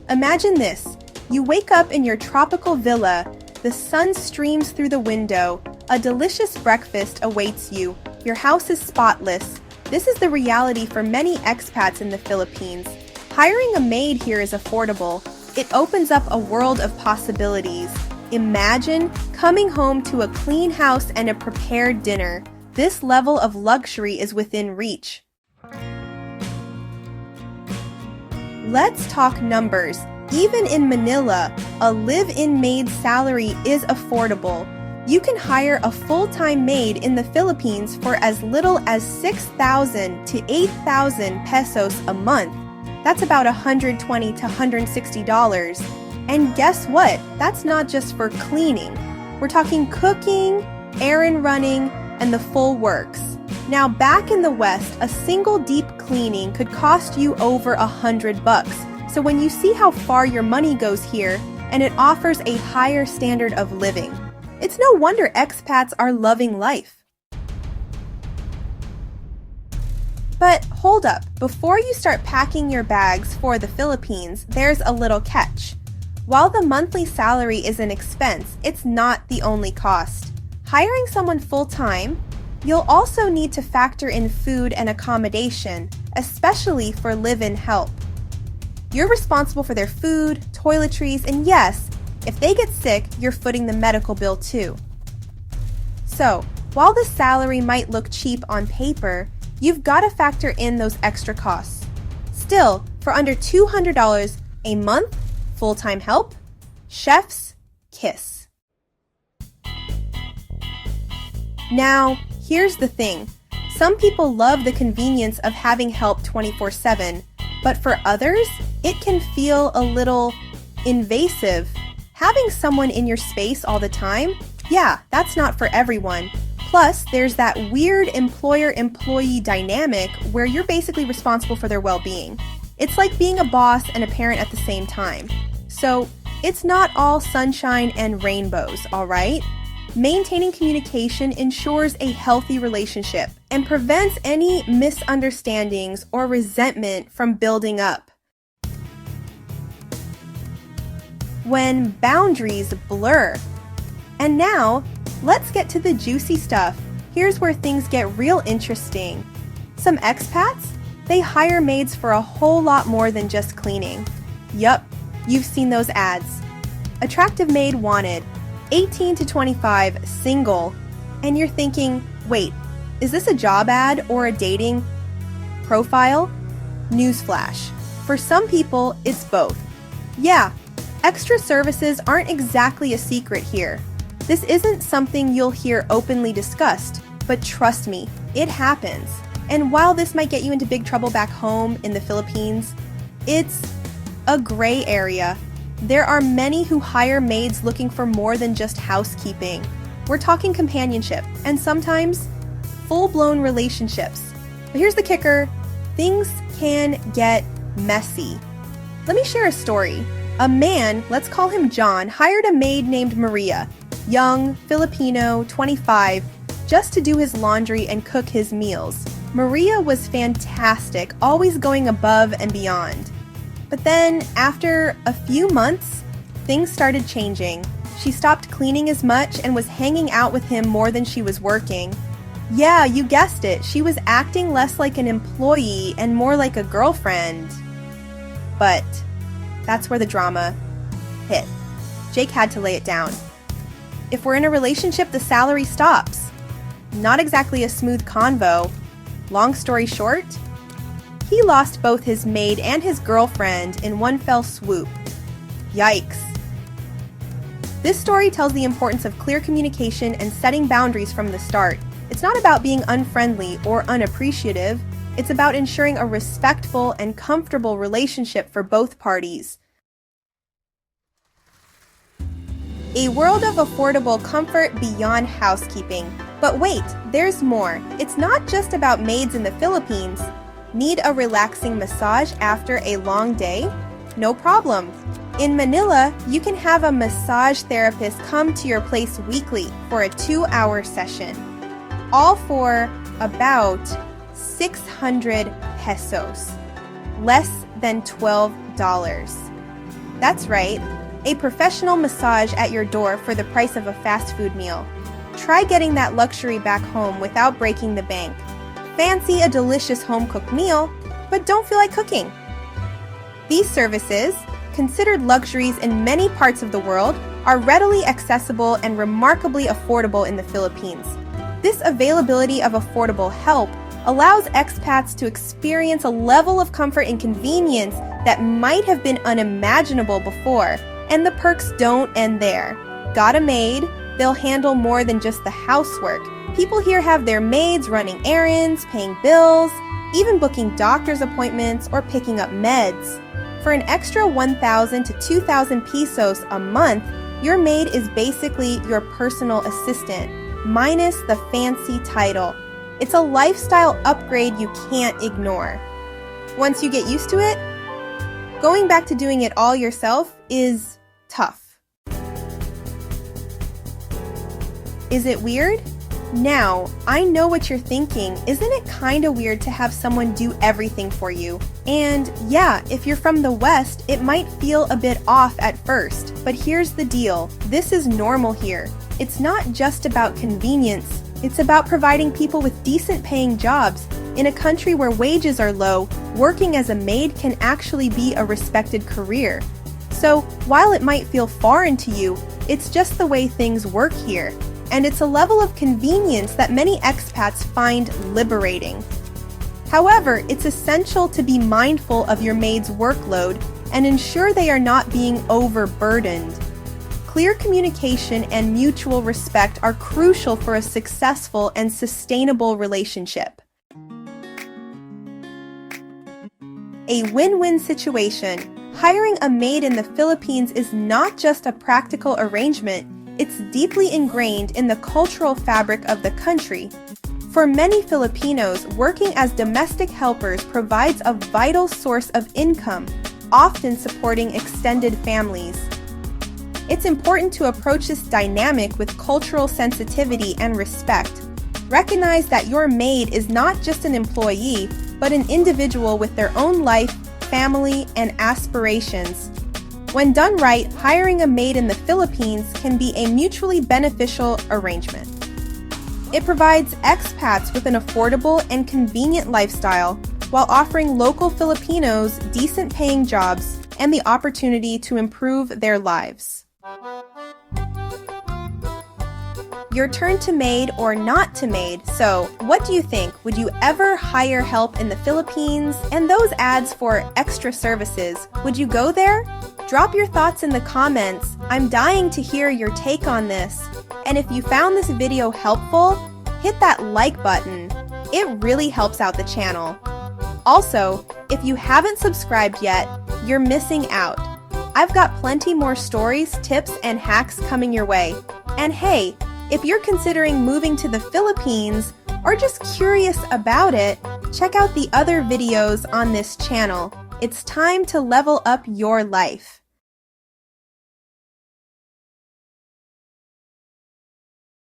Imagine this. You wake up in your tropical villa, the sun streams through the window, a delicious breakfast awaits you, your house is spotless. This is the reality for many expats in the Philippines. Hiring a maid here is affordable. It opens up a world of possibilities. Imagine coming home to a clean house and a prepared dinner. This level of luxury is within reach. Let's talk numbers. Even in Manila, a live-in maid salary is affordable. You can hire a full-time maid in the Philippines for as little as 6,000 to 8,000 pesos a month. That's about $120 to $160. And guess what? That's not just for cleaning. We're talking cooking, errand running, and the full works. Now back in the West, a single deep cleaning could cost you over $100. So when you see how far your money goes here, and it offers a higher standard of living, it's no wonder expats are loving life. But hold up, before you start packing your bags for the Philippines, there's a little catch. While the monthly salary is an expense, it's not the only cost. Hiring someone full-time, you'll also need to factor in food and accommodation, especially for live-in help. You're responsible for their food, toiletries, and yes, if they get sick, you're footing the medical bill too. So, while the salary might look cheap on paper, you've got to factor in those extra costs. Still, for under $200 a month, full-time help, chef's kiss. Now, here's the thing. Some people love the convenience of having help 24/7, but for others, it can feel a little invasive. Having someone in your space all the time, yeah, that's not for everyone. Plus, there's that weird employer-employee dynamic where you're basically responsible for their well-being. It's like being a boss and a parent at the same time. So, it's not all sunshine and rainbows, alright? Maintaining communication ensures a healthy relationship and prevents any misunderstandings or resentment from building up. When boundaries blur. And now, let's get to the juicy stuff. Here's where things get real interesting. Some expats, they hire maids for a whole lot more than just cleaning. Yup, you've seen those ads. Attractive maid wanted, 18 to 25, single. And you're thinking, wait, is this a job ad or a dating profile? Newsflash. For some people, it's both. Yeah, extra services aren't exactly a secret here. This isn't something you'll hear openly discussed, but trust me, it happens. And while this might get you into big trouble back home in the Philippines, it's a gray area. There are many who hire maids looking for more than just housekeeping. We're talking companionship, and sometimes full-blown relationships. But here's the kicker, things can get messy. Let me share a story. A man, let's call him John, hired a maid named Maria, young, Filipino, 25, just to do his laundry and cook his meals. Maria was fantastic, always going above and beyond. But then, after a few months, things started changing. She stopped cleaning as much and was hanging out with him more than she was working. Yeah, you guessed it, she was acting less like an employee and more like a girlfriend. But that's where the drama hit. Jake had to lay it down. If we're in a relationship, the salary stops. Not exactly a smooth convo. Long story short, he lost both his maid and his girlfriend in one fell swoop. Yikes. This story tells the importance of clear communication and setting boundaries from the start. It's not about being unfriendly or unappreciative. It's about ensuring a respectful and comfortable relationship for both parties. A world of affordable comfort beyond housekeeping. But wait, there's more. It's not just about maids in the Philippines. Need a relaxing massage after a long day? No problem. In Manila, you can have a massage therapist come to your place weekly for a 2-hour session. All for about 600 pesos. Less than $12. That's right, a professional massage at your door for the price of a fast food meal. Try getting that luxury back home without breaking the bank. Fancy a delicious home-cooked meal, but don't feel like cooking. These services, considered luxuries in many parts of the world, are readily accessible and remarkably affordable in the Philippines. This availability of affordable help allows expats to experience a level of comfort and convenience that might have been unimaginable before, and the perks don't end there. Got a maid? They'll handle more than just the housework. People here have their maids running errands, paying bills, even booking doctor's appointments or picking up meds. For an extra 1,000 to 2,000 pesos a month, your maid is basically your personal assistant, minus the fancy title. It's a lifestyle upgrade you can't ignore. Once you get used to it, going back to doing it all yourself is tough. Is it weird? Now, I know what you're thinking. Isn't it kinda weird to have someone do everything for you? And yeah, if you're from the West, it might feel a bit off at first. But here's the deal. This is normal here. It's not just about convenience. It's about providing people with decent paying jobs. In a country where wages are low, working as a maid can actually be a respected career. So, while it might feel foreign to you, it's just the way things work here. And it's a level of convenience that many expats find liberating. However, it's essential to be mindful of your maid's workload and ensure they are not being overburdened. Clear communication and mutual respect are crucial for a successful and sustainable relationship. A win-win situation. Hiring a maid in the Philippines is not just a practical arrangement, it's deeply ingrained in the cultural fabric of the country. For many Filipinos, working as domestic helpers provides a vital source of income, often supporting extended families. It's important to approach this dynamic with cultural sensitivity and respect. Recognize that your maid is not just an employee, but an individual with their own life, family, and aspirations. When done right, hiring a maid in the Philippines can be a mutually beneficial arrangement. It provides expats with an affordable and convenient lifestyle while offering local Filipinos decent paying jobs and the opportunity to improve their lives. Your turn to maid or not to maid. So, what do you think? Would you ever hire help in the Philippines? And those ads for extra services, would you go there? Drop your thoughts in the comments. I'm dying to hear your take on this. And if you found this video helpful, hit that like button. It really helps out the channel. Also, if you haven't subscribed yet, you're missing out. I've got plenty more stories, tips, and hacks coming your way. And hey, if you're considering moving to the Philippines or just curious about it, check out the other videos on this channel. It's time to level up your life.